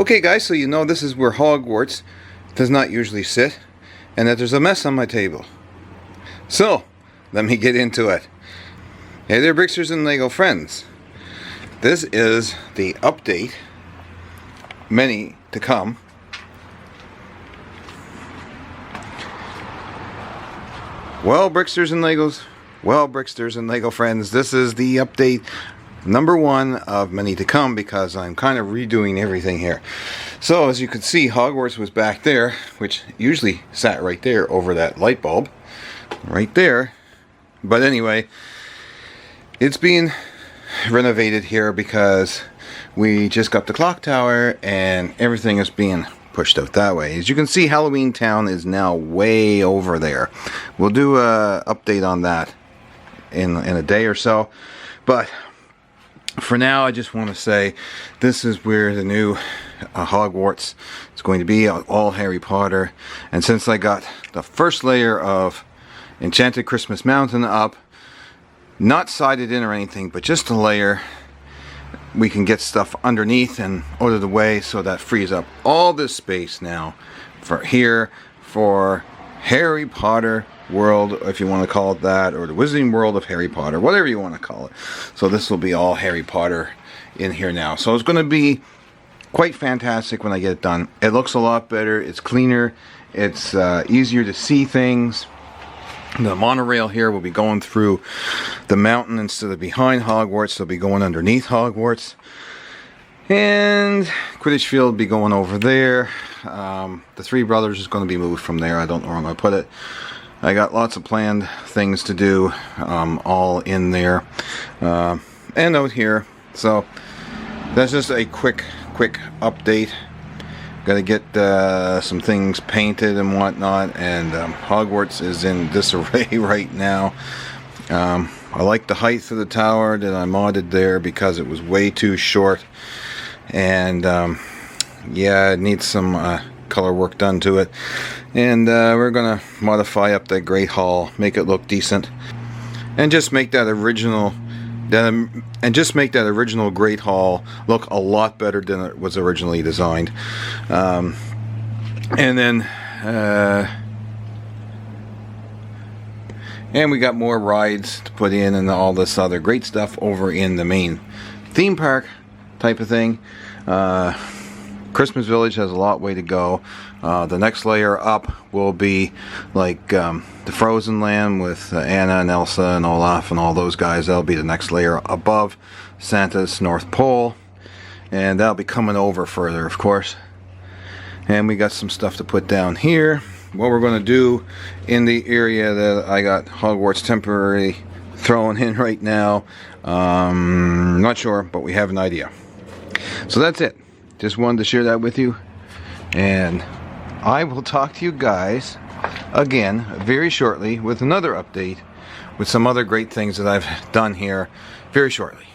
Okay guys, so you know this is where Hogwarts does not usually sit, and that there's a mess on my table. So, let me get into it. Hey there, Bricksters and Lego friends. This is the update, many to come. Well, Bricksters and Lego friends, this is the update number 1 of many to come, because I'm kind of redoing everything here. So as you can see, Hogwarts was back there, which usually sat right there over that light bulb right there. But anyway, it's being renovated here because we just got the clock tower and everything is being pushed out that way. As you can see, Halloween Town is now way over there. We'll do a update on that in a day or so, but for now I just want to say this is where the new Hogwarts is going to be, all Harry Potter. And since I got the first layer of Enchanted Christmas Mountain up, not sided in or anything, but just a layer, we can get stuff underneath and out of the way, so that frees up all this space now for Harry Potter World, if you want to call it that, or the Wizarding World of Harry Potter, whatever you want to call it. So this will be all Harry Potter in here now. So it's going to be quite fantastic when I get it done. It looks a lot better, it's cleaner, it's easier to see things. The monorail here will be going through the mountain instead of behind Hogwarts. They'll be going underneath Hogwarts. And Quidditch field will be going over there. The Three Brothers is going to be moved from there. I don't know where I'm going to put it. I got lots of planned things to do, all in there and out here. So that's just a quick update. Got to get some things painted and whatnot, and Hogwarts is in disarray right now. I like the height of the tower that I modded there because it was way too short, and yeah, it needs some color work done to it. And we're gonna modify up that Great Hall, make it look decent, and just make that original Great Hall look a lot better than it was originally designed. And then and we got more rides to put in and all this other great stuff over in the main theme park type of thing. Christmas Village has a lot way to go. The next layer up will be like the Frozen Land with Anna and Elsa and Olaf and all those guys. That'll be the next layer above Santa's North Pole, and that'll be coming over further, of course. And we got some stuff to put down here. What we're going to do in the area that I got Hogwarts temporary thrown in right now, not sure, but we have an idea. So that's it. Just wanted to share that with you, and I will talk to you guys again very shortly with another update with some other great things that I've done here very shortly.